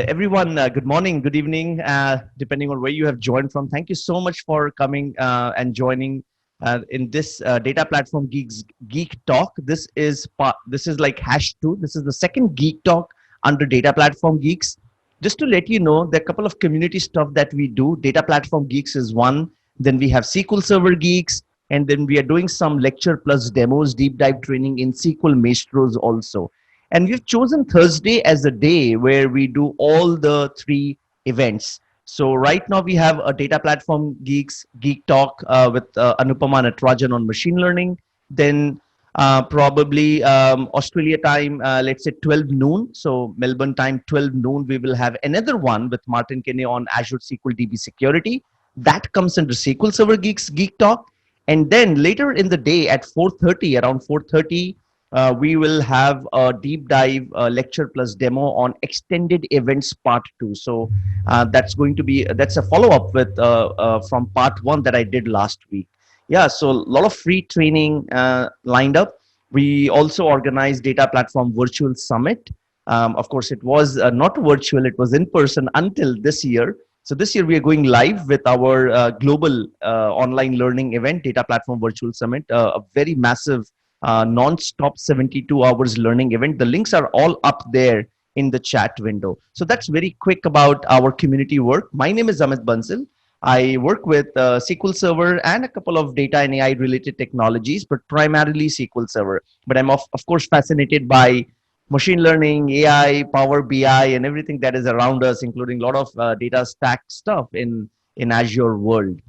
Everyone, good morning, good evening, depending on where you have joined from. Thank you so much for coming and joining in this Data Platform Geek Talk. This is like #2. This is the second Geek Talk under Data Platform Geeks. Just to let you know, there are a couple of community stuff that we do. Data Platform Geeks is one. Then we have SQL Server Geeks, and then we are doing some lecture plus demos, deep dive training in SQL Maestros also. And we've chosen Thursday as a day where we do all the three events. So right now we have a Data Platform Geeks Geek Talk with Anupama Natarajan on machine learning. Then probably Australia time, let's say 12 noon. So Melbourne time, 12 noon, we will have another one with Martin Kenney on Azure SQL DB security. That comes under SQL Server Geeks Geek Talk. And then later in the day at 4:30, around 4:30, we will have a deep dive lecture plus demo on extended events part 2. So that's a follow up with from part 1 that I did last week. Yeah, so a lot of free training lined up. We also organized Data Platform Virtual Summit. Of course, it was not virtual, it was in person until this year. So this year we are going live with our global online learning event, Data Platform Virtual Summit, a very massive non-stop 72 hours learning event. The links are all up there in the chat window. So that's very quick about our community work. My name is Amit Bansal. I work with SQL Server and a couple of data and AI related technologies, but primarily SQL Server. But I'm of course fascinated by machine learning, AI, Power BI, and everything that is around us, including a lot of data stack stuff in Azure world.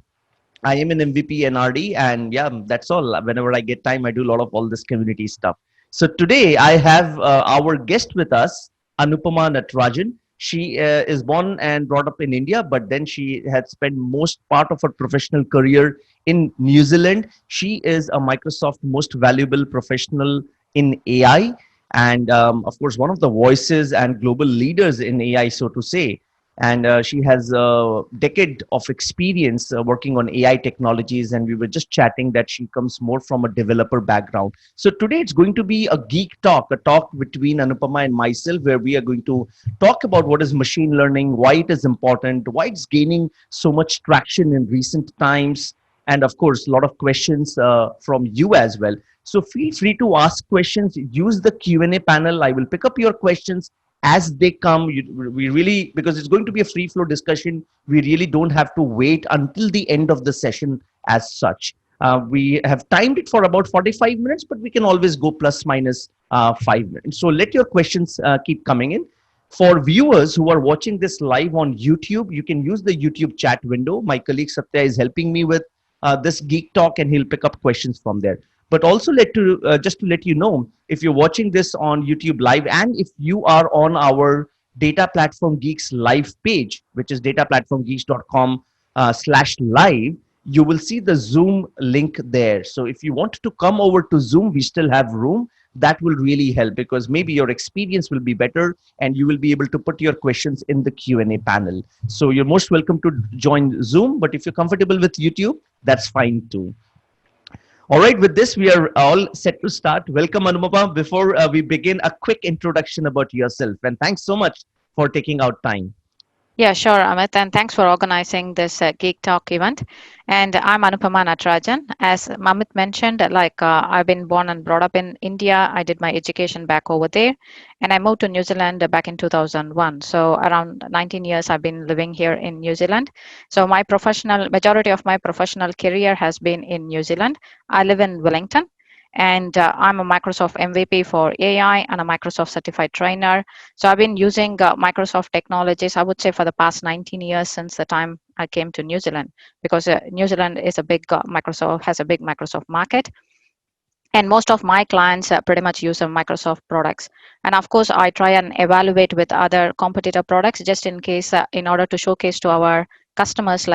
I am an MVP NRD, and yeah, that's all. Whenever I get time, I do a lot of all this community stuff. So today I have our guest with us, Anupama Natarajan. She is born and brought up in India, but then she had spent most part of her professional career in New Zealand. She is a Microsoft most valuable professional in AI, and of course, one of the voices and global leaders in AI, so to say. And she has a decade of experience working on AI technologies. And we were just chatting that she comes more from a developer background. So today it's going to be a geek talk, a talk between Anupama and myself, where we are going to talk about what is machine learning, why it is important, why it's gaining so much traction in recent times, and of course, a lot of questions from you as well. So feel free to ask questions. Use the Q&A panel. I will pick up your questions as they come. We really, because it's going to be a free flow discussion, we really don't have to wait until the end of the session as such. We have timed it for about 45 minutes, but we can always go plus minus 5 minutes. So let your questions keep coming in. For viewers who are watching this live on YouTube, you can use the YouTube chat window. My colleague Satya is helping me with this geek talk, and he'll pick up questions from there. But also just to let you know, if you're watching this on YouTube live, and if you are on our Data Platform Geeks live page, which is dataplatformgeeks.com/live, you will see the Zoom link there. So if you want to come over to Zoom, we still have room. That will really help, because maybe your experience will be better and you will be able to put your questions in the Q&A panel. So you're most welcome to join Zoom, but if you're comfortable with YouTube, that's fine too. All right, with this, we are all set to start. Welcome, Anupama. Before we begin, a quick introduction about yourself. And thanks so much for taking out time. Yeah, sure, Amit, and thanks for organizing this Geek Talk event. And I'm Anupama Natarajan. As Amit mentioned, I've been born and brought up in India. I did my education back over there, and I moved to New Zealand back in 2001. So around 19 years, I've been living here in New Zealand. So my majority of my professional career has been in New Zealand. I live in Wellington, and I'm a Microsoft MVP for AI and a Microsoft certified trainer. So I've been using Microsoft technologies, I would say, for the past 19 years since the time I came to New Zealand, because New Zealand is a big Microsoft has a big Microsoft market. And most of my clients pretty much use Microsoft products. And of course, I try and evaluate with other competitor products just in case, in order to showcase to our customers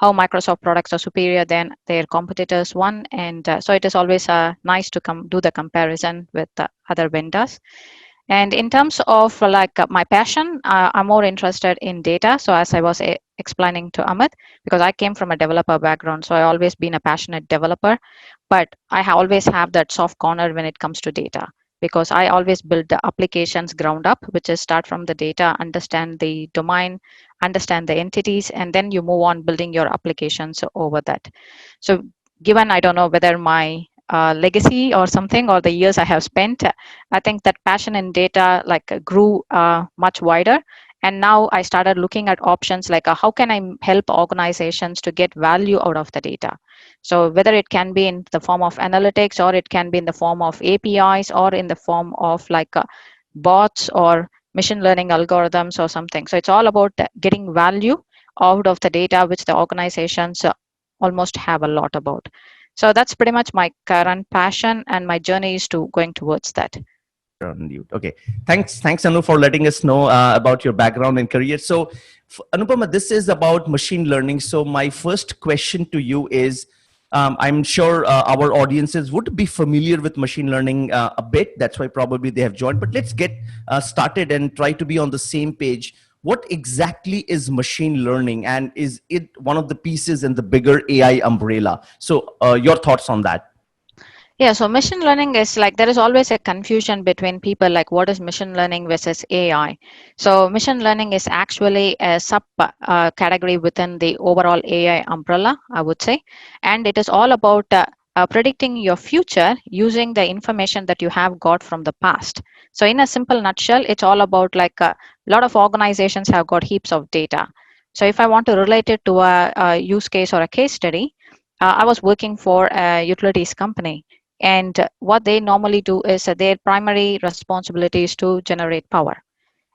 how Microsoft products are superior than their competitors one. And so it is always nice to do the comparison with other vendors. And in terms of my passion, I'm more interested in data. So as I was explaining to Amit, because I came from a developer background, so I always been a passionate developer, but I always have that soft corner when it comes to data. because I always build the applications ground up, which is start from the data, understand the domain, understand the entities, and then you move on building your applications over that. So given I don't know whether my legacy or something or the years I have spent, I think that passion in data like grew much wider. And now I started looking at options like how can I help organizations to get value out of the data. So whether it can be in the form of analytics, or it can be in the form of APIs, or in the form of like bots or machine learning algorithms or something. So it's all about getting value out of the data, which the organizations almost have a lot about. So that's pretty much my current passion, and my journey is to going towards that. Okay, thanks Anu for letting us know about your background and career. So Anupama, this is about machine learning. So my first question to you is, I'm sure our audiences would be familiar with machine learning a bit. That's why probably they have joined. But let's get started and try to be on the same page. What exactly is machine learning, and is it one of the pieces in the bigger AI umbrella? So your thoughts on that? Yeah, so machine learning is like there is always a confusion between people like what is machine learning versus AI. So machine learning is actually a sub category within the overall AI umbrella, I would say, and it is all about predicting your future using the information that you have got from the past. So in a simple nutshell, it's all about like a lot of organizations have got heaps of data. So if I want to relate it to a use case or a case study, I was working for a utilities company, and what they normally do is their primary responsibility is to generate power.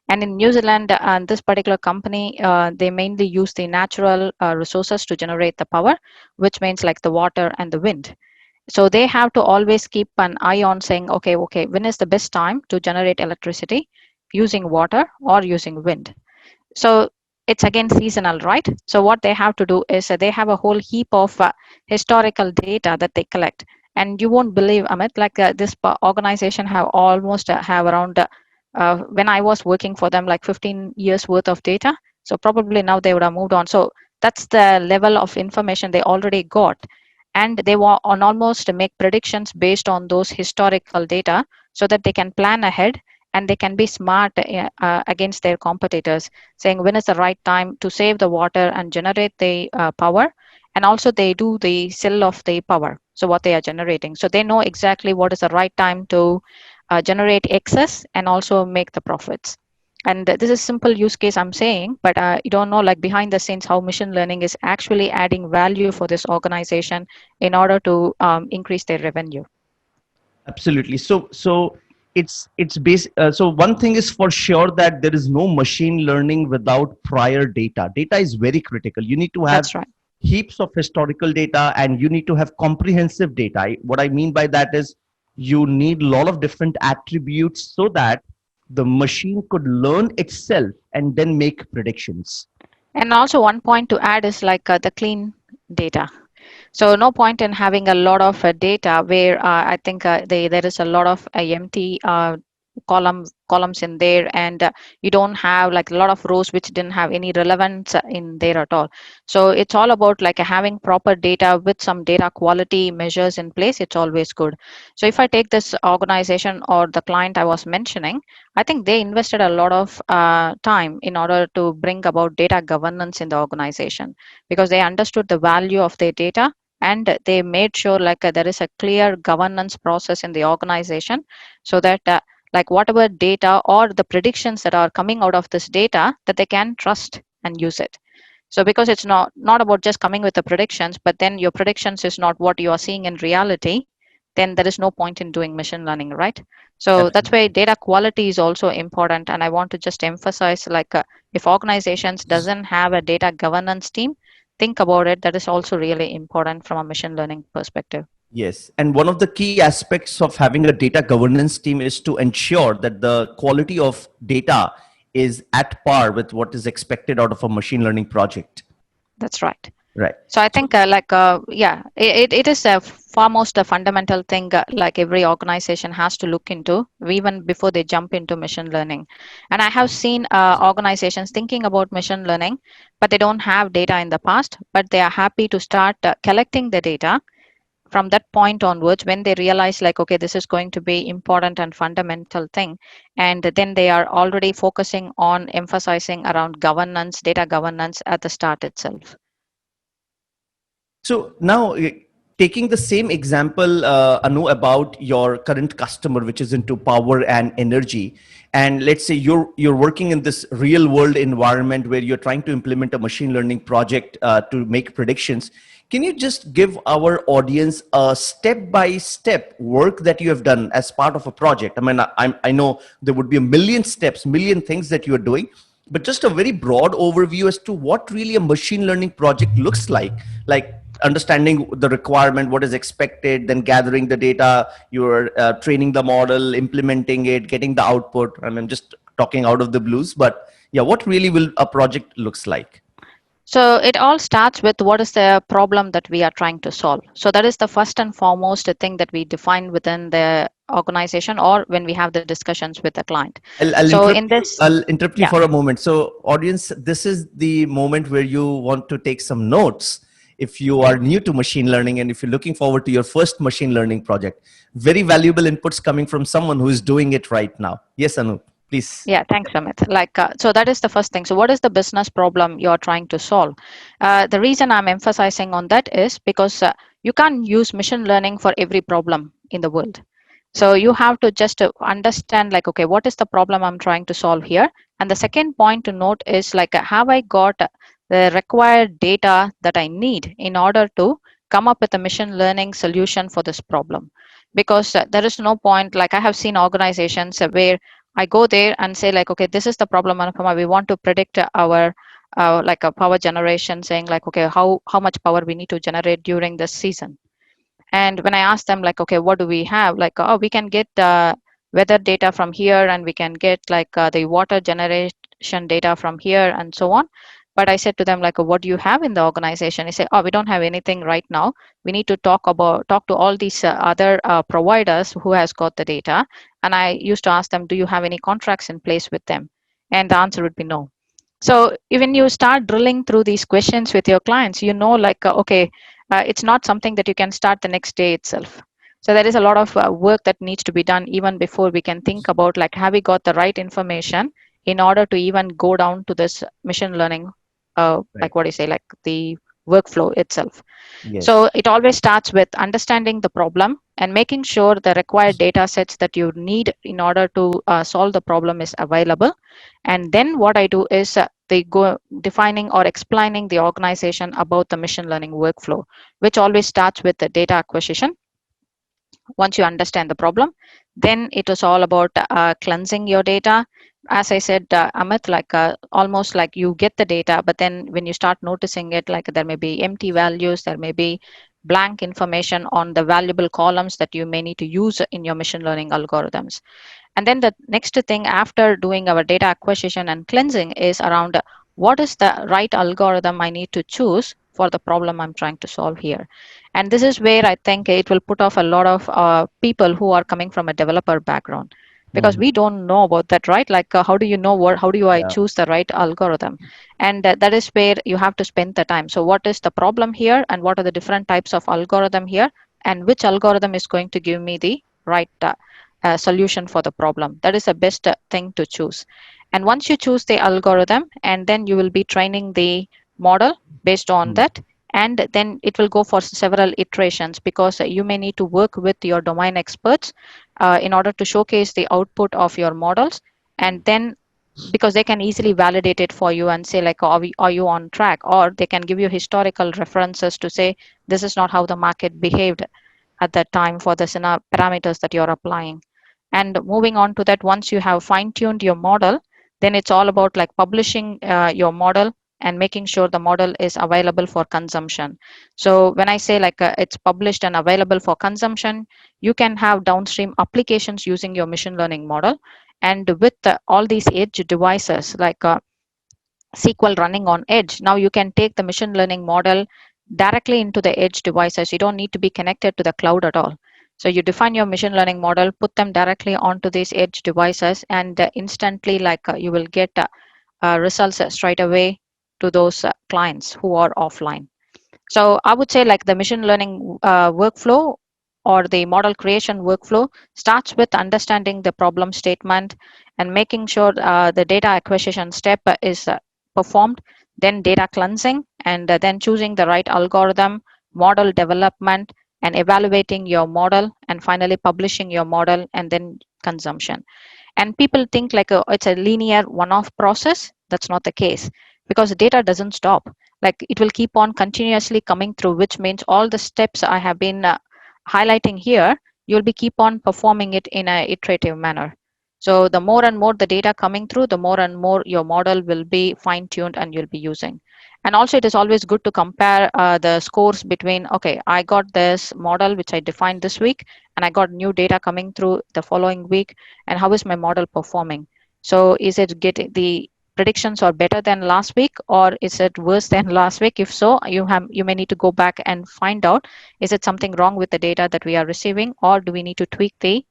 And in New Zealand, this particular company, they mainly use the natural resources to generate the power, which means like the water and the wind. So they have to always keep an eye on saying, okay, when is the best time to generate electricity using water or using wind? So it's again seasonal, right? So what they have to do is they have a whole heap of historical data that they collect. And you won't believe, Amit, like this organization have almost have around when I was working for them, like 15 years worth of data. So probably now they would have moved on. So that's the level of information they already got, and they want on almost make predictions based on those historical data, so that they can plan ahead and they can be smart against their competitors, saying when is the right time to save the water and generate the power. And also they do the sell of the power, so what they are generating, so they know exactly what is the right time to generate excess and also make the profits. And this is simple use case I'm saying, but you don't know like behind the scenes how machine learning is actually adding value for this organization in order to increase their revenue. Absolutely. So it's base. So one thing is for sure that there is no machine learning without prior data. Data is very critical. You need to have That's right. heaps of historical data, and you need to have comprehensive data. What I mean by that is you need a lot of different attributes so that the machine could learn itself and then make predictions. And also one point to add is like the clean data. So no point in having a lot of data where I think there is a lot of empty columns in there, and you don't have like a lot of rows which didn't have any relevance in there at all. So it's all about like having proper data with some data quality measures in place. It's always good. So if I take this organization or the client I was mentioning, I think they invested a lot of time in order to bring about data governance in the organization, because they understood the value of their data, and they made sure like there is a clear governance process in the organization, so that like whatever data or the predictions that are coming out of this data, that they can trust and use it. So because it's not about just coming with the predictions, but then your predictions is not what you are seeing in reality, then there is no point in doing machine learning, right? So that's why data quality is also important. And I want to just emphasize like if organizations doesn't have a data governance team, think about it. That is also really important from a machine learning perspective. Yes, and one of the key aspects of having a data governance team is to ensure that the quality of data is at par with what is expected out of a machine learning project. That's right. Right. So I think yeah, it is a far most a fundamental thing like every organization has to look into even before they jump into machine learning. And I have seen organizations thinking about machine learning, but they don't have data in the past, but they are happy to start collecting the data from that point onwards, when they realize like, okay, this is going to be important and fundamental thing, and then they are already focusing on emphasizing around governance, data governance at the start itself. So now, taking the same example, Anu, about your current customer, which is into power and energy, and let's say you're working in this real world environment where you're trying to implement a machine learning project to make predictions. Can you just give our audience a step by step work that you have done as part of a project? I mean, I know there would be a million steps, million things that you are doing, but just a very broad overview as to what really a machine learning project looks like understanding the requirement, what is expected, then gathering the data, you're training the model, implementing it, getting the output. I mean, I'm just talking out of the blues, but yeah, what really will a project looks like? So it all starts with what is the problem that we are trying to solve. So that is the first and foremost thing that we define within the organization or when we have the discussions with the client. I'll So interrupt in you. this, I'll interrupt you yeah. for a moment. So, audience, this is the moment where you want to take some notes. If you are new to machine learning and if you're looking forward to your first machine learning project, very valuable inputs coming from someone who is doing it right now. Yes, Anu, please. Yeah, thanks, Amit. Like, so that is the first thing. So, what is the business problem you're trying to solve? The reason I'm emphasizing on that is because you can't use machine learning for every problem in the world. So, you have to just understand, like, okay, what is the problem I'm trying to solve here? And the second point to note is, like, have I got the required data that I need in order to come up with a machine learning solution for this problem? Because there is no point, like, I have seen organizations where I go there and say like, okay, this is the problem, Anupama. We want to predict our like a power generation, saying like, okay, how much power we need to generate during this season. And when I ask them like, okay, what do we have? Like, oh, we can get weather data from here, and we can get like the water generation data from here, and so on. But I said to them like, what do you have in the organization? They say, oh, we don't have anything right now. We need to talk to all these other providers who has got the data. And I used to ask them, do you have any contracts in place with them? And the answer would be no. So when you start drilling through these questions with your clients, you know, like, okay, it's not something that you can start the next day itself. So there is a lot of work that needs to be done even before we can think about like, have we got the right information in order to even go down to this machine learning, Right. like what do you say, like the workflow itself. Yes. So it always starts with understanding the problem and making sure the required data sets that you need in order to solve the problem is available. And then what I do is they go defining or explaining the organization about the machine learning workflow, which always starts with the data acquisition. Once you understand the problem, then it is all about cleansing your data. As I said, Amit, like almost like you get the data, but then when you start noticing it, like there may be empty values, there may be blank information on the valuable columns that you may need to use in your machine learning algorithms. And then the next thing after doing our data acquisition and cleansing is around what is the right algorithm I need to choose for the problem I'm trying to solve here. And this is where I think it will put off a lot of people who are coming from a developer background, because Mhm. we don't know about that, right? Like, how do you know how do I Yeah. choose the right algorithm? And that is where you have to spend the time. So, what is the problem here, and what are the different types of algorithm here, and which algorithm is going to give me the right solution for the problem? That is the best thing to choose. And once you choose the algorithm, and then you will be training the model based on Mm. that, and then it will go for several iterations, because you may need to work with your domain experts in order to showcase the output of your models. And then because they can easily validate it for you and say like, are you on track, or they can give you historical references to say this is not how the market behaved at that time for the parameters that you're applying. And moving on to that, once you have fine tuned your model, then it's all about like publishing your model and making sure the model is available for consumption. So when I say like it's published and available for consumption, you can have downstream applications using your machine learning model. And with all these edge devices like SQL running on edge, now you can take the machine learning model directly into the edge devices. You don't need to be connected to the cloud at all. So you define your machine learning model, put them directly onto these edge devices, and instantly, like you will get results straight away to those clients who are offline. So I would say like the machine learning workflow or the model creation workflow starts with understanding the problem statement and making sure the data acquisition step is performed, then data cleansing, and then choosing the right algorithm, model development, and evaluating your model, and finally publishing your model, and then consumption. And people think like it's a linear one-off process. That's not the case, because data doesn't stop. Like it will keep on continuously coming through, which means all the steps I have been highlighting here, you'll be keep on performing it in a iterative manner. So the more and more the data coming through, the more and more your model will be fine tuned and you'll be using. And also it is always good to compare the scores between, okay, I got this model which I defined this week, and I got new data coming through the following week, and how is my model performing. So is it getting the predictions are better than last week, or is it worse than last week? If so, you may need to go back and find out, is it something wrong with the data that we are receiving, or do we need to tweak the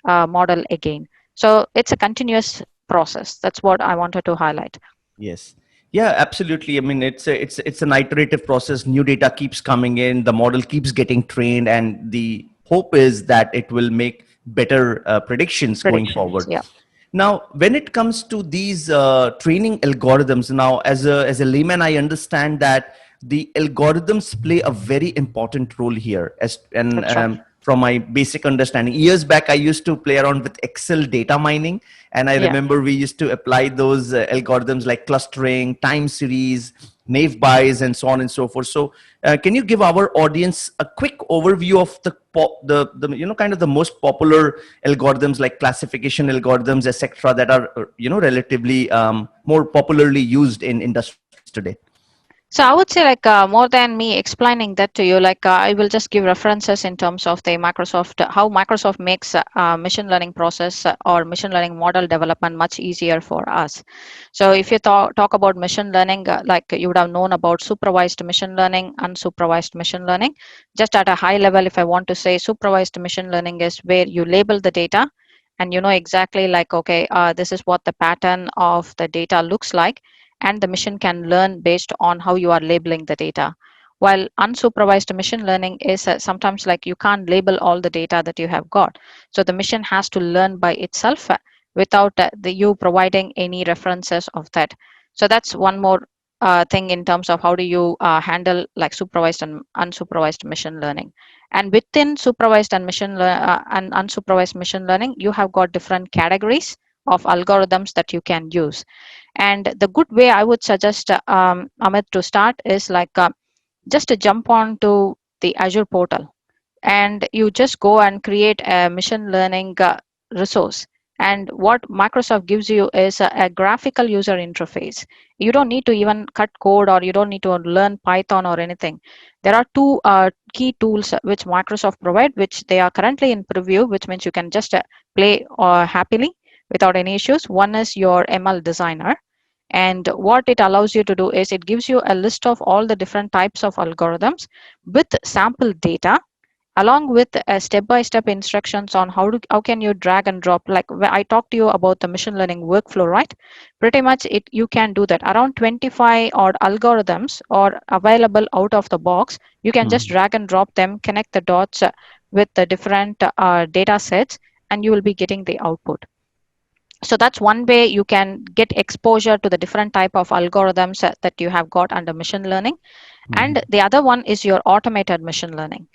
model again? So it's a continuous process. That's what I wanted to highlight. Yes. Yeah, absolutely. I mean, it's an iterative process. New data keeps coming in, the model keeps getting trained, and the hope is that it will make better predictions going Predictions, forward. yeah. Now, when it comes to these training algorithms, now as a layman, I understand that the algorithms play a very important role here. As and That's right. from my basic understanding, years back, I used to play around with Excel data mining, and I Yeah. remember we used to apply those algorithms like clustering, time series, naive Bayes, and so on and so forth. So, can you give our audience a quick overview of the kind of the most popular algorithms like classification algorithms, etc., that are relatively more popularly used in industries today? So I would say like more than me explaining that to you, like I will just give references in terms of the Microsoft, how Microsoft makes machine learning process or machine learning model development much easier for us. So if you talk about machine learning, like you would have known about supervised machine learning, unsupervised machine learning. Just at a high level, if I want to say supervised machine learning is where you label the data and you know exactly like, okay, this is what the pattern of the data looks like, and the machine can learn based on how you are labeling the data. While unsupervised machine learning is sometimes like you can't label all the data that you have got. So the machine has to learn by itself without you providing any references of that. So that's one more thing in terms of how do you handle like supervised and unsupervised machine learning. And within supervised and and unsupervised machine learning, you have got different categories of algorithms that you can use. And the good way I would suggest, Amit, to start is like just to jump on to the Azure portal, and you just go and create a machine learning resource. And what Microsoft gives you is a graphical user interface. You don't need to even cut code, or you don't need to learn Python or anything. There are two key tools which Microsoft provide, which they are currently in preview, which means you can just play happily without any issues. One is your ML Designer, and what it allows you to do is it gives you a list of all the different types of algorithms with sample data, along with step-by-step instructions on how can you drag and drop. Like when I talked to you about the machine learning workflow, right? Pretty much it you can do that. Around 25 odd algorithms are available out of the box. You can just Mhm. drag and drop them, connect the dots with the different data sets, and you will be getting the output. So that's one way you can get exposure to the different type of algorithms that you have got under machine learning. And Mhm. the other one is your automated machine learning.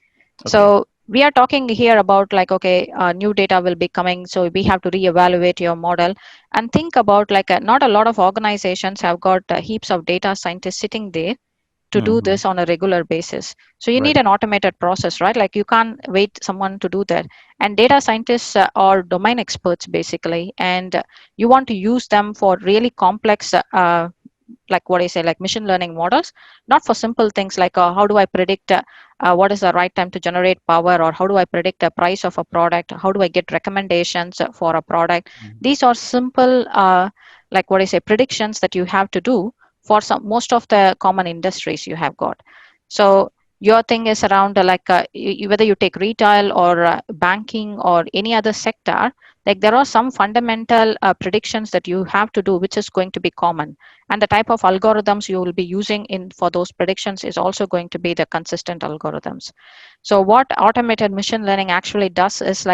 Okay. So we are talking here about like, okay, new data will be coming, so we have to reevaluate your model. And think about like not a lot of organizations have got heaps of data scientists sitting there to do Mhm. this on a regular basis. So you need Right. an automated process, right? Like you can't wait someone to do that. And data scientists are domain experts basically, and you want to use them for really complex like what I say, like machine learning models, not for simple things like how do I predict what is the right time to generate power, or how do I predict the price of a product, how do I get recommendations for a product. Mhm. These are simple like what I say, predictions that you have to do for some most of the common industries you have got. So your thing is around whether you take retail or banking or any other sector, like there are some fundamental predictions that you have to do, which is going to be common, and the type of algorithms you will be using in for those predictions is also going to be the consistent algorithms. So what automated machine learning actually does is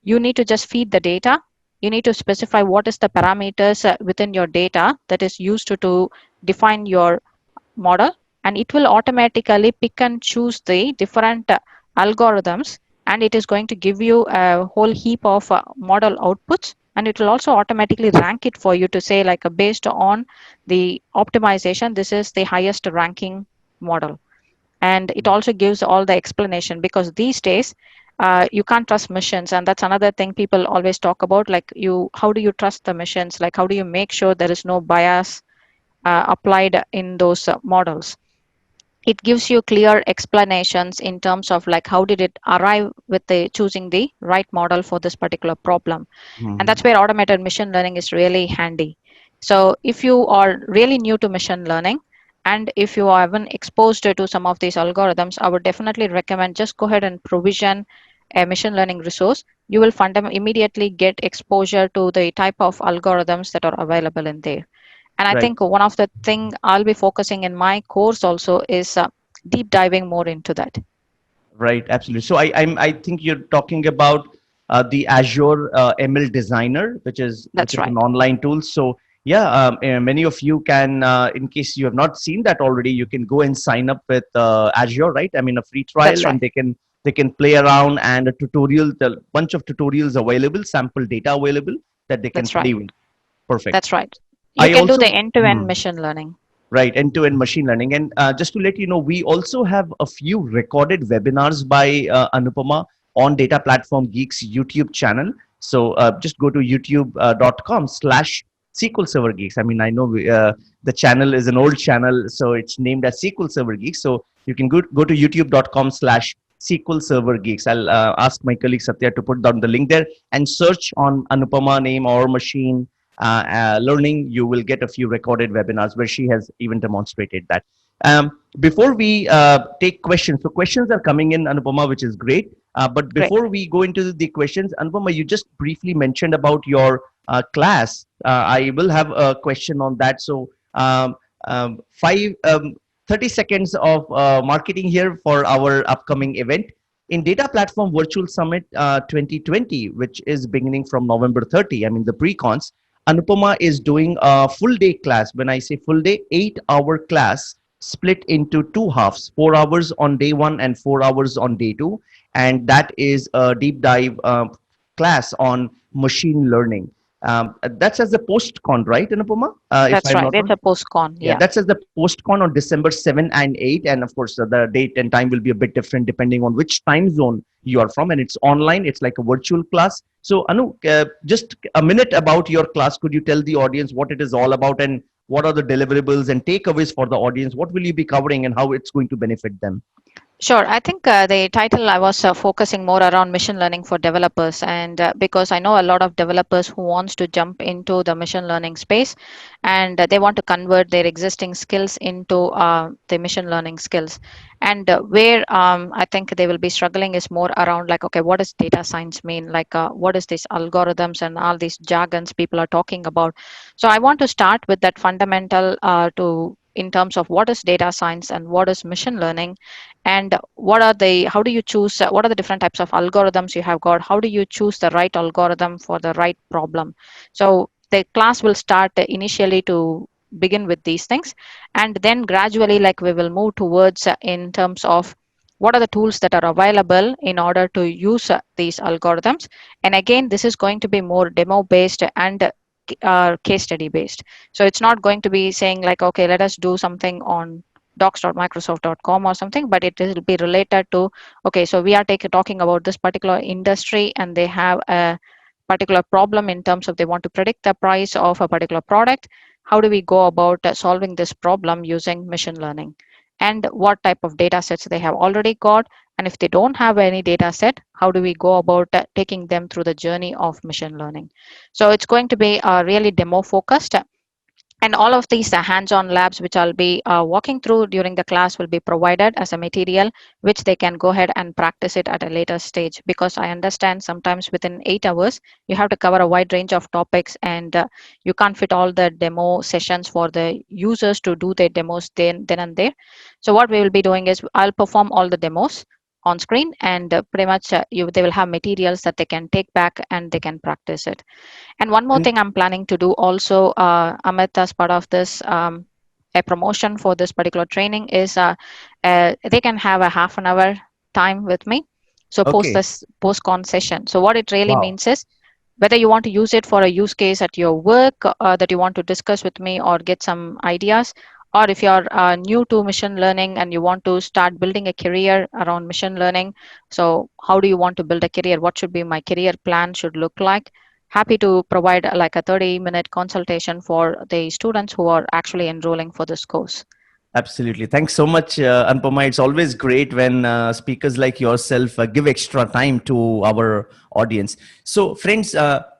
you need to just feed the data. You need to specify what is the parameters within your data that is used to define your model, and it will automatically pick and choose the different algorithms, and it is going to give you a whole heap of model outputs, and it will also automatically rank it for you to say based on the optimization, this is the highest ranking model. And it also gives all the explanation, because these days you can't trust machines, and that's another thing people always talk about, how do you trust the machines, how do you make sure there is no bias applied in those models. It gives you clear explanations in terms of how did it arrive with the choosing the right model for this particular problem. And Mhm. that's where automated machine learning is really handy. So if you are really new to machine learning, and if you haven't exposed to some of these algorithms, I would definitely recommend just go ahead and provision a machine learning resource. You will immediately get exposure to the type of algorithms that are available in there. And I Right. think one of the thing I'll be focusing in my course also is deep diving more into that. Right, absolutely. So I think you're talking about the Azure ML Designer, which That's is an right. online tool. So yeah, many of you can, in case you have not seen that already, you can go and sign up with Azure, right? I mean, a free That's trial, and right. they can play around, and a tutorial, the bunch of tutorials available, sample data available that they can That's right. play with. Perfect. That's right. You I can do also. the end-to-end Hmm. machine learning. Right, end-to-end machine learning. And just to let you know, we also have a few recorded webinars by Anupama on Data Platform Geeks YouTube channel. So just go to youtube.com/SQL Server Geeks. I mean, I know the channel is an old channel, so it's named as SQL Server Geeks. So you can go to youtube.com/SQL Server Geeks. I'll ask my colleague Satya to put down the link there and search on Anupama name or machine learning. You will get a few recorded webinars where she has even demonstrated that. Before we take questions, so questions are coming in, Anupama, which is great. But Great. before we go into the questions, Anupama, you just briefly mentioned about your class. I will have a question on that. So, 30 seconds of marketing here for our upcoming event. In Data Platform Virtual Summit 2020, which is beginning from November 30, I mean the pre-cons, Anupama is doing a full day class. When I say full day, 8-hour class split into two halves, 4 hours on day one and 4 hours on day two. And that is a deep dive class on machine learning. That's as the post-con, right, Anupama? If That's I'm right. not It's wrong. a post-con. Yeah, Yeah. that's as the post-con on December 7 and 8. And of course, the date and time will be a bit different depending on which time zone you are from. And it's online, it's like a virtual class. So, Anu, just a minute about your class. Could you tell the audience what it is all about, and what are the deliverables and takeaways for the audience? What will you be covering and how it's going to benefit them? Sure. I think the title I was focusing more around machine learning for developers, and because I know a lot of developers who wants to jump into the machine learning space, and they want to convert their existing skills into the machine learning skills. And where I think they will be struggling is more around okay, what does data science mean? What is these algorithms and all these jargons people are talking about? So I want to start with that fundamental to in terms of what is data science and what is machine learning, and how do you choose what are the different types of algorithms you have got, how do you choose the right algorithm for the right problem. So the class will start initially to begin with these things, and then gradually we will move towards in terms of what are the tools that are available in order to use these algorithms. And again, this is going to be more demo based and case study based. So it's not going to be saying okay, let us do something on docs.microsoft.com or something, but it will be related to okay, so we are talking about this particular industry, and they have a particular problem in terms of they want to predict the price of a particular product. How do we go about solving this problem using machine learning, and what type of data sets they have already got, and if they don't have any data set, how do we go about taking them through the journey of machine learning. So it's going to be really demo focused, And all of these hands-on labs which I'll be walking through during the class will be provided as a material which they can go ahead and practice it at a later stage, because I understand sometimes within 8 hours you have to cover a wide range of topics, and you can't fit all the demo sessions for the users to do their demos then and there. So what we will be doing is I'll perform all the demos on screen, and pretty much they will have materials that they can take back and they can practice it. And one more And thing I'm planning to do also, Amit, as part of this, a promotion for this particular training is they can have a half an hour time with me. So post okay, this post-con session. So what it really wow. means is whether you want to use it for a use case at your work that you want to discuss with me or get some ideas, or if you're new to machine learning and you want to start building a career around machine learning, so how do you want to build a career, what should be my career plan should look like, happy to provide like a 30-minute consultation for the students who are actually enrolling for this course. Absolutely. Thanks so much, Anupama. It's always great when speakers like yourself give extra time to our audience. So, friends,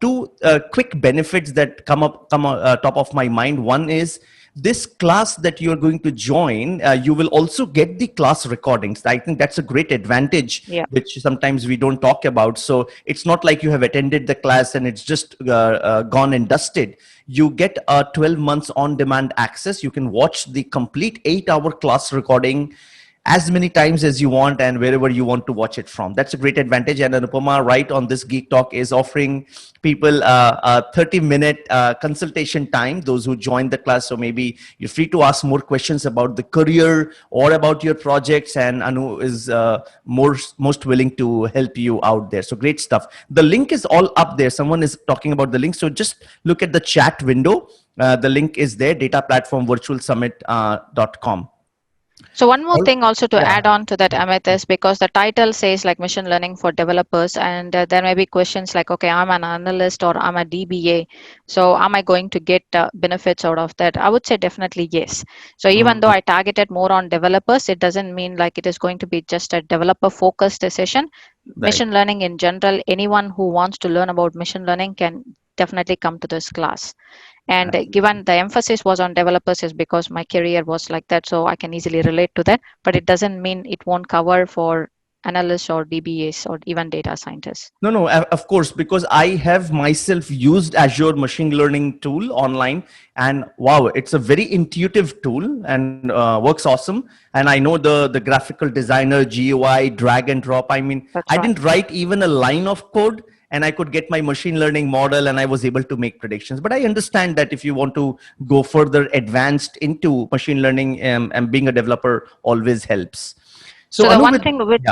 two quick benefits that come top of my mind. One is this class that you're going to join, you will also get the class recordings. I think that's a great advantage, Yeah. which sometimes we don't talk about. So it's not like you have attended the class and it's just gone and dusted. You get a 12 months on demand access. You can watch the complete 8-hour class recording as many times as you want and wherever you want to watch it from. That's a great advantage. And Anupama, right on this Geek Talk, is offering people a 30-minute consultation time, those who join the class. So maybe you're free to ask more questions about the career or about your projects, and Anu is most willing to help you out there. So great stuff. The link is all up there. Someone is talking about the link. So just look at the chat window. The link is there, dataplatformvirtualsummit.com. So one more All, thing also to yeah. add on to that, Amit, is because the title says like machine learning for developers, and there may be questions like, okay, I'm an analyst or I'm a DBA, so am I going to get benefits out of that? I would say definitely yes. So even though Mm, I targeted more on developers, it doesn't mean like it is going to be just a developer focused session. right. Machine learning in general, anyone who wants to learn about machine learning can definitely come to this class. And Absolutely. given the emphasis was on developers is because my career was like that, so I can easily relate to that, but it doesn't mean it won't cover for analysts or DBAs or even data scientists. No, no, of course, because I have myself used Azure machine learning tool online, and wow, it's a very intuitive tool and works awesome. And I know the graphical designer, GUI, drag and drop. I mean, That's I right. didn't write even a line of code, and I could get my machine learning model, and I was able to make predictions. But I understand that if you want to go further advanced into machine learning, and being a developer always helps. So So, the Anu, one with thing yeah, which,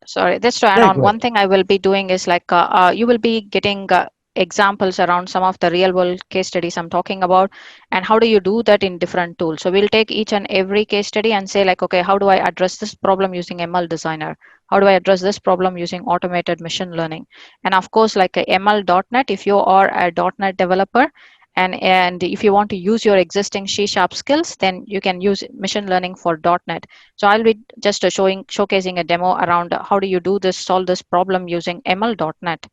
sorry, just to add yeah, on, go ahead. one thing I will be doing is like you will be getting examples around some of the real world case studies I'm talking about, and how do you do that in different tools. So we'll take each and every case study and say like, okay, how do I address this problem using ML Designer? How do I address this problem using automated machine learning? And of course, like a ML.NET, if you are a .NET developer, and if you want to use your existing C# skills, then you can use machine learning for .NET. So I'll be just showcasing a demo around how do you do this, solve this problem using ML.NET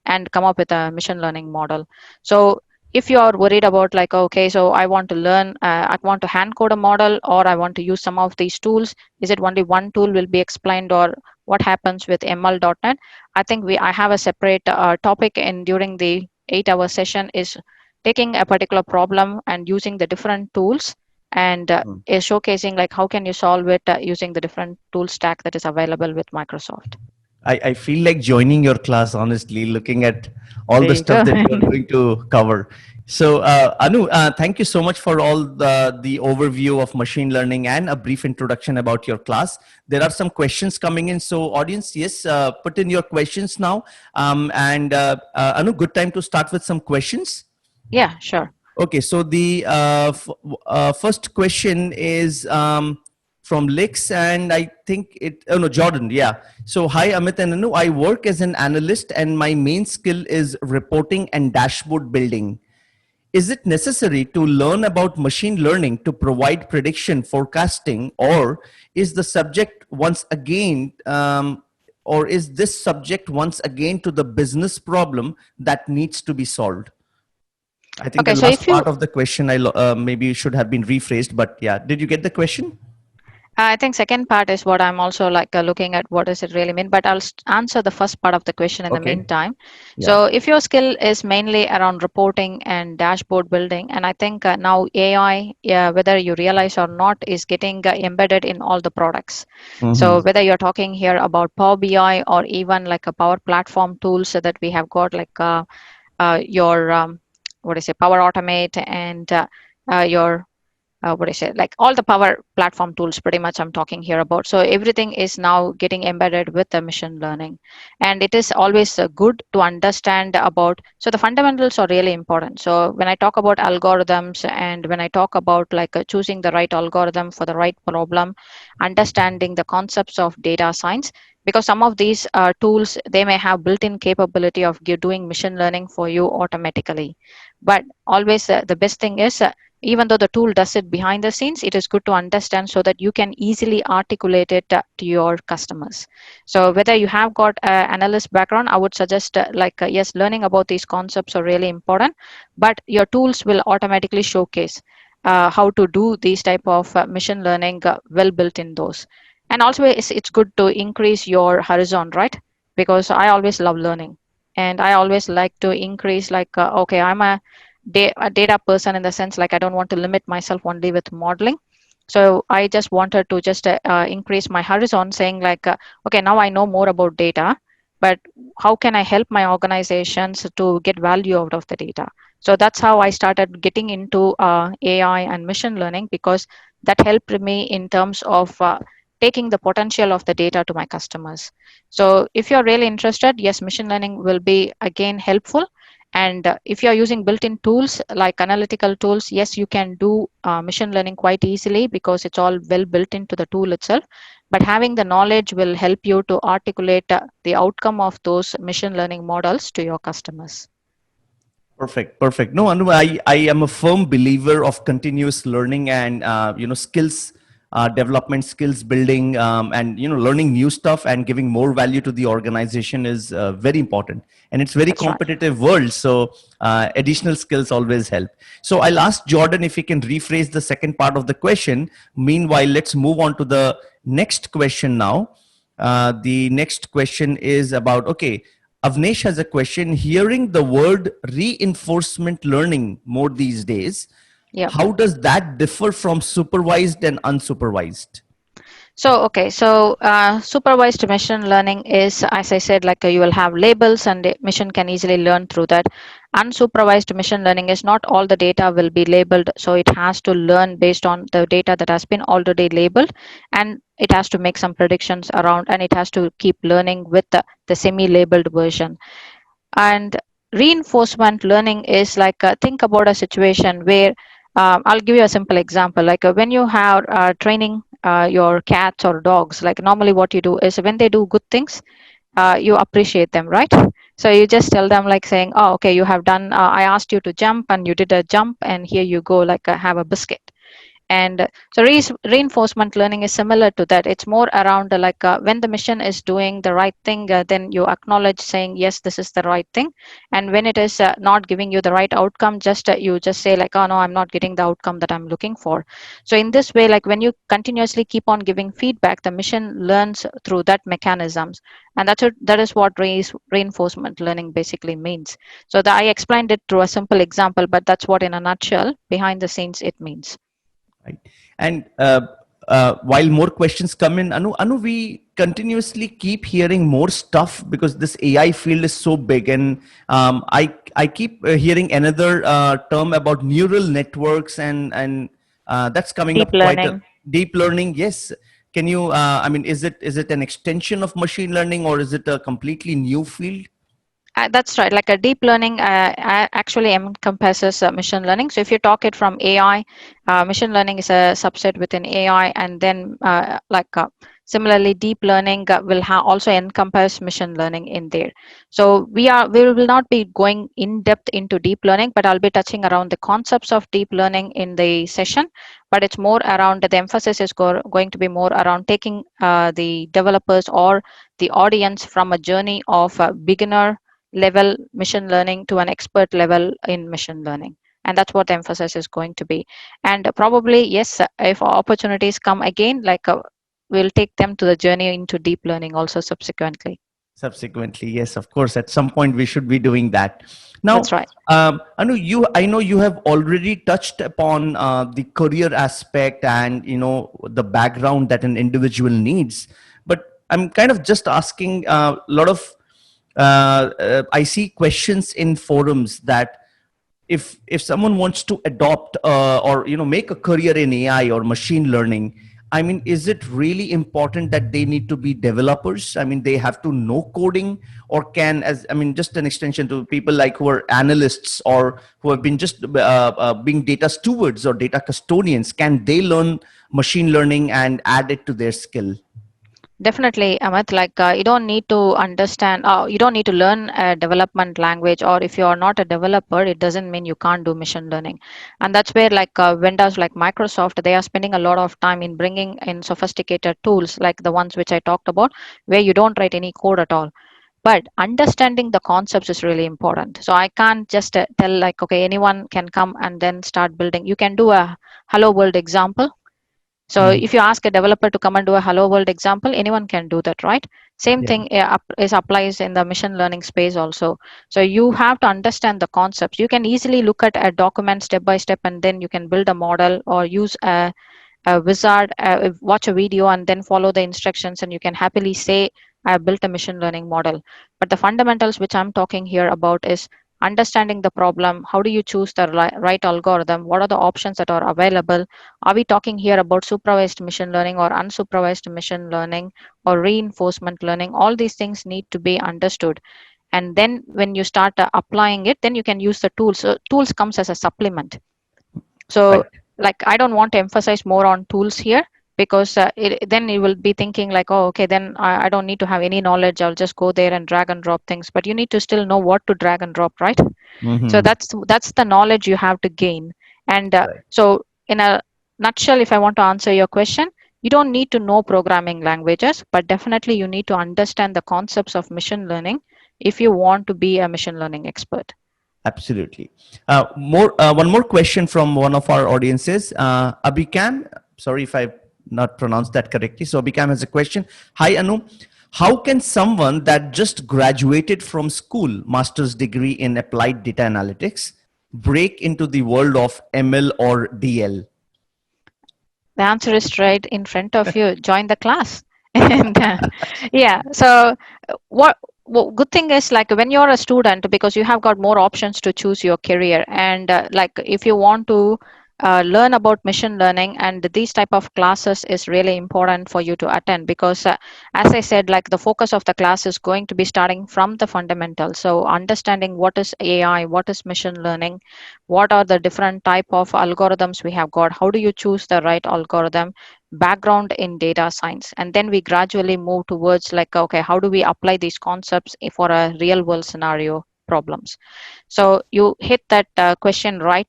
and come up with a machine learning model. So if you are worried about like, okay, so I want to learn, I want to hand code a model, or I want to use some of these tools, is it only one tool will be explained, or what happens with ML.NET? I think I have a separate topic in during the 8-hour session is taking a particular problem and using the different tools, and is showcasing like how can you solve it using the different tool stack that is available with Microsoft. I feel like joining your class, honestly, looking at all There the you go. stuff that you are going to cover. So, Anu, thank you so much for all the overview of machine learning and a brief introduction about your class. There are some questions coming in. So, audience, yes, put in your questions now. Anu, good time to start with some questions. Yeah, sure. Okay, so the first question is from Lix, and I think oh no, Jordan, yeah. So, hi, Amit and Anu. I work as an analyst, and my main skill is reporting and dashboard building. Is it necessary to learn about machine learning to provide prediction forecasting, or is the subject once again, or is this subject once again to the business problem that needs to be solved? I think the Okay, so last if you part of the question maybe should have been rephrased, but yeah, did you get the question? I think second part is what I'm also like looking at what does it really mean, but I'll answer the first part of the question in the Okay. meantime. Yeah. So if your skill is mainly around reporting and dashboard building, and I think now AI, yeah, whether you realize or not, is getting embedded in all the products. So Hmm. whether you're talking here about Power BI or even like a Power Platform tools that we have got like your what is it, Power Automate and your what I say, like all the power platform tools, pretty much I'm talking here about. So everything is now getting embedded with the machine learning, and it is always good to understand about. So the fundamentals are really important. So when I talk about algorithms and when I talk about like choosing the right algorithm for the right problem, understanding the concepts of data science, because some of these tools they may have built-in capability of doing machine learning for you automatically, but always the best thing is even though the tool does it behind the scenes, it is good to understand so that you can easily articulate it to your customers. So whether you have got an analyst background, I would suggest yes, learning about these concepts are really important, but your tools will automatically showcase how to do these type of machine learning well built in those. And also it's good to increase your horizon, right? Because I always love learning, and I always like to increase okay, I'm a data person in the sense like I don't want to limit myself only with modeling. So I just wanted to just increase my horizon, saying okay, now I know more about data, but how can I help my organizations to get value out of the data? So that's how I started getting into AI and machine learning, because that helped me in terms of taking the potential of the data to my customers. So if you're really interested, yes, machine learning will be again helpful. And if you're using built-in tools like analytical tools, yes, you can do machine learning quite easily because it's all well built into the tool itself. But having the knowledge will help you to articulate the outcome of those machine learning models to your customers. Perfect, perfect. No, Anu, I am a firm believer of continuous learning and skills development, skills building, and learning new stuff and giving more value to the organization is very important. And it's very That's right. competitive world, so additional skills always help. So I'll ask Jordan if he can rephrase the second part of the question. Meanwhile, let's move on to the next question now. The next question is about, okay, Avnesh has a question. Hearing the word reinforcement learning more these days, Yeah. how does that differ from supervised and unsupervised? So, okay, so supervised machine learning is, as I said, you will have labels and the machine can easily learn through that. Unsupervised machine learning is not all the data will be labeled, so it has to learn based on the data that has been already labeled, and it has to make some predictions around, and it has to keep learning with the semi-labeled version. And reinforcement learning is think about a situation where I'll give you a simple example. When you have training your cats or dogs, like normally what you do is when they do good things, you appreciate them, right? So you just tell them like saying, oh, okay, you have done, I asked you to jump and you did a jump, and here you go, have a biscuit. And so reinforcement learning is similar to that. It's more around when the mission is doing the right thing, then you acknowledge saying, yes, this is the right thing. And when it is not giving you the right outcome, just you just say like, oh no, I'm not getting the outcome that I'm looking for. So in this way, like when you continuously keep on giving feedback, the mission learns through that mechanisms. And that is what reinforcement learning basically means. So I explained it through a simple example, but that's what in a nutshell behind the scenes it means. Right. And while more questions come in, Anu, we continuously keep hearing more stuff because this AI field is so big, and I keep hearing another term about neural networks, and that's coming Deep up quite a learning. deep learning. Yes. Can you? I mean, is it an extension of machine learning, or is it a completely new field? That's right. Like a deep learning actually encompasses machine learning. So if you talk it from AI, machine learning is a subset within AI, and then similarly, deep learning will also encompass machine learning in there. So we will not be going in depth into deep learning, but I'll be touching around the concepts of deep learning in the session. But it's more around the emphasis is going to be more around taking the developers or the audience from a journey of beginner level machine learning to an expert level in machine learning. and that's what the emphasis is going to be. And probably, yes, if opportunities come again, we'll take them to the journey into deep learning also subsequently. Subsequently, yes, of course, at some point we should be doing that. Now, That's right. Anu, I know you have already touched upon the career aspect and the background that an individual needs, but I'm kind of just asking a lot of I see questions in forums that if someone wants to adopt or make a career in AI or machine learning, I mean, is it really important that they need to be developers? I mean, they have to know coding, or can, as I mean, just an extension to people like who are analysts or who have been just being data stewards or data custodians, can they learn machine learning and add it to their skill? Definitely, Amit. You don't need to understand, you don't need to learn a development language, or if you are not a developer, it doesn't mean you can't do machine learning. And that's where vendors like Microsoft, they are spending a lot of time in bringing in sophisticated tools like the ones which I talked about, where you don't write any code at all. But understanding the concepts is really important. So I can't just tell okay, anyone can come and then start building. You can do a hello world example. So Mhm. if you ask a developer to come and do a hello world example, anyone can do that, right? Same Yeah. thing is applies in the machine learning space also. So you have to understand the concepts. You can easily look at a document step by step, and then you can build a model or use a wizard, watch a video and then follow the instructions, and you can happily say I built a machine learning model. But the fundamentals which I'm talking here about is understanding the problem. How do you choose the right algorithm? What are the options that are available? Are we talking here about supervised machine learning or unsupervised machine learning or reinforcement learning? All these things need to be understood. And then when you start applying it, then you can use the tools. So tools comes as a supplement. So Right. I don't want to emphasize more on tools here, because then you will be thinking oh, okay, then I don't need to have any knowledge. I'll just go there and drag and drop things. But you need to still know what to drag and drop, right? So Hmm. that's the knowledge you have to gain. And Right. so in a nutshell, if I want to answer your question, you don't need to know programming languages, but definitely you need to understand the concepts of machine learning if you want to be a machine learning expert. Absolutely. One more question from one of our audiences. Abhikam, sorry if I not pronounced that correctly. So Abhikam has a question. Hi Anu, how can someone that just graduated from school, master's degree in applied data analytics, break into the world of ML or DL? The answer is right in front of you. Join the class. And yeah, so good thing is when you're a student, because you have got more options to choose your career. And if you want to learn about machine learning, and these type of classes is really important for you to attend, because as I said, the focus of the class is going to be starting from the fundamentals. So understanding what is AI, what is machine learning, what are the different type of algorithms we have got, how do you choose the right algorithm, background in data science. And then we gradually move towards okay, how do we apply these concepts for a real world scenario problems. So you hit that question right.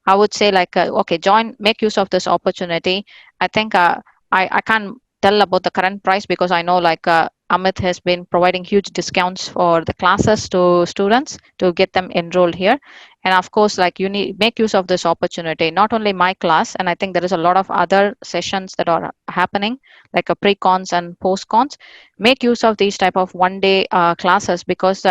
I would say okay, make use of this opportunity. I think I can't tell about the current price, because I know Amit has been providing huge discounts for the classes to students to get them enrolled here. And of course, you need make use of this opportunity, not only my class, and I think there is a lot of other sessions that are happening, like a pre-cons and post-cons. Make use of these type of one day classes, because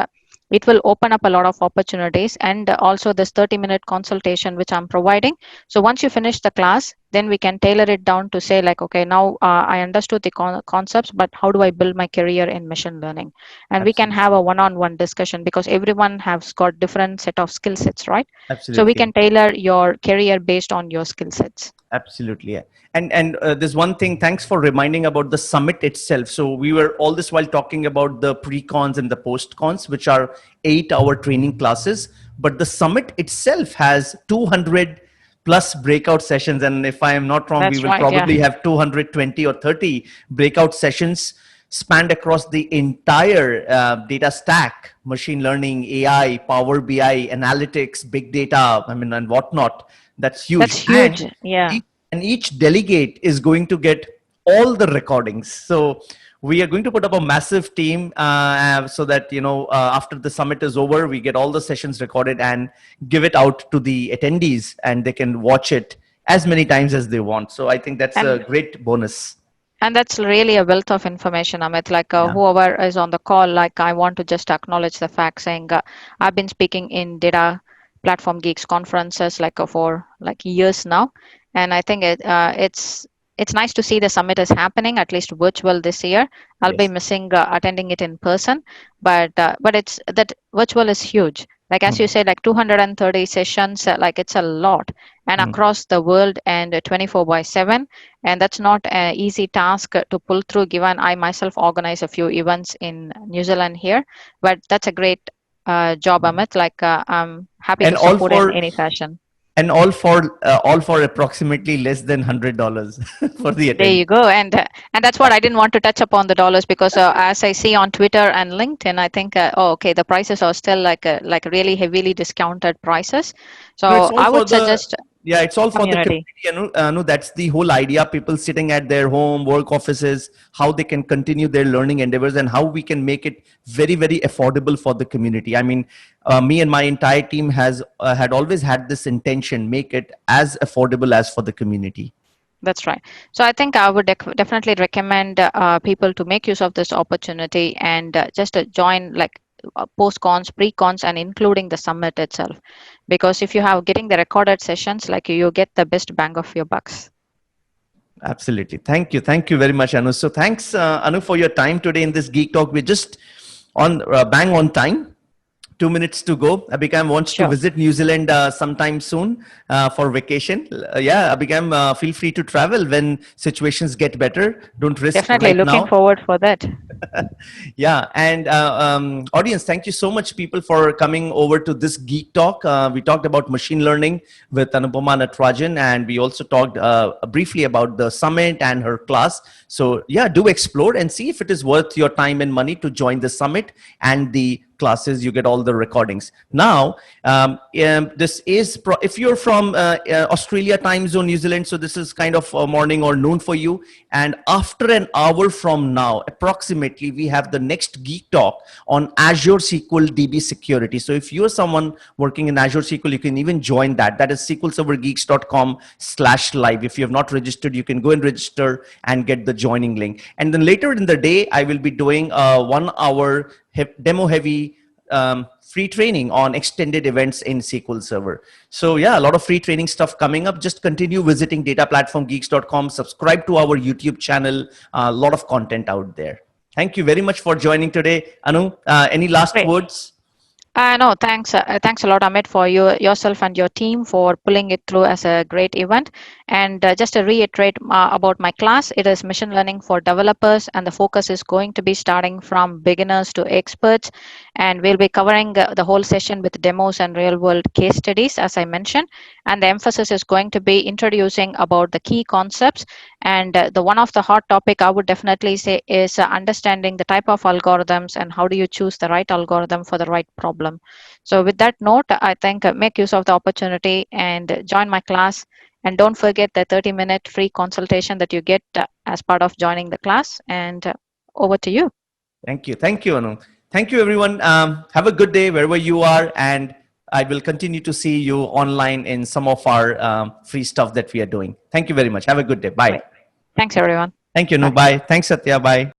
it will open up a lot of opportunities. And also this 30-minute consultation which I'm providing. So once you finish the class, then we can tailor it down to say okay, now I understood the concepts, but how do I build my career in machine learning? And we can Absolutely. have a one-on-one discussion, because everyone has got different set of skill sets, right? So we Absolutely. can tailor your career based on your skill sets. Absolutely. Yeah. And there's one thing, thanks for reminding about the summit itself. So we were all this while talking about the pre-cons and the post-cons, which are 8-hour training classes. But the summit itself has 200 plus breakout sessions. And if I am not wrong, we That's will right. Yeah. probably have 220 or 30 breakout sessions spanned across the entire data stack, machine learning, AI, Power BI, analytics, big data, I mean, and whatnot. That's That's huge. huge. Yeah. Each, and each delegate is going to get all the recordings. So We are going to put up a massive team so that after the summit is over, we get all the sessions recorded and give it out to the attendees, and they can watch it as many times as they want. So I think that's a And great bonus. and that's really a wealth of information, Amit. Like Yeah. whoever is on the call, like I want to just acknowledge the fact saying I've been speaking in data platform geeks conferences like for like years now, and I think it's nice to see the summit is happening at least virtual this year. I'll be Yes. missing attending it in person, but it's that virtual is huge. Like as you Mhm. said, like 230 sessions, like it's a lot, and Mhm. across the world and 24/7, and that's not an easy task to pull through given I myself organize a few events in New Zealand here, but that's a great job, Amit. Like I'm happy And to support in any fashion. all for approximately less than $100 for the There attendee. you go, and that's what I didn't want to touch upon the dollars because as I see on Twitter and LinkedIn, I think oh okay, the prices are still like really heavily discounted prices. No, it's So all I for would the suggest yeah, it's all for the community. community. That's the whole idea. People sitting at their home, work offices, how they can continue their learning endeavors, and how we can make it very, very affordable for the community. I mean, me and my entire team has had always had this intention: make it as affordable as for the community. That's right. So I think I would definitely recommend people to make use of this opportunity and just join like post cons, pre cons, and including the summit itself. Because if you have getting the recorded sessions, like you get the best bang of your bucks. Absolutely. Thank you very much, Anu. So thanks, Anu, for your time today in this Geek Talk. We're just on bang on time. 2 minutes to go. Abhigam wants to Sure. visit New Zealand sometime soon for vacation. Yeah, Abhigam, feel free to travel when situations get better. Don't risk Definitely right looking now. forward for that. Yeah, and audience, thank you so much, people, for coming over to this Geek Talk. We talked about machine learning with Anupama Natarajan, and we also talked briefly about the summit and her class. So yeah, do explore and see if it is worth your time and money to join the summit and the classes. You get all the recordings now. This is if you're from Australia time zone, New Zealand, so this is kind of morning or noon for you. And after an hour from now approximately, we have the next Geek Talk on Azure SQL DB security. So if you're someone working in Azure SQL, you can even join that. That is sqlservergeeks.com/live. If you have not registered, you can go and register and get the joining link. And then later in the day, I will be doing a 1 hour demo heavy free training on extended events in SQL Server. So yeah, a lot of free training stuff coming up. Just continue visiting dataplatformgeeks.com, subscribe to our YouTube channel, a lot of content out there. Thank you very much for joining today. Anu, any last Great. words? No, thanks. Thanks a lot, Amit, for yourself and your team for pulling it through as a great event. And just to reiterate about my class, it is machine learning for developers, and the focus is going to be starting from beginners to experts. And we'll be covering the whole session with demos and real-world case studies, as I mentioned. And the emphasis is going to be introducing about the key concepts. And the one of the hot topic I would definitely say is understanding the type of algorithms and how do you choose the right algorithm for the right problem. So with that note, I think make use of the opportunity and join my class. And don't forget the 30-minute free consultation that you get as part of joining the class. And over to you. Thank you, Anu. Thank you, everyone. Have a good day wherever you are, and I will continue to see you online in some of our free stuff that we are doing. Thank you very much. Have a good day. Bye. Great. Thanks, everyone. Thank you, Anu. Bye. Bye. Thanks, Satya. Bye.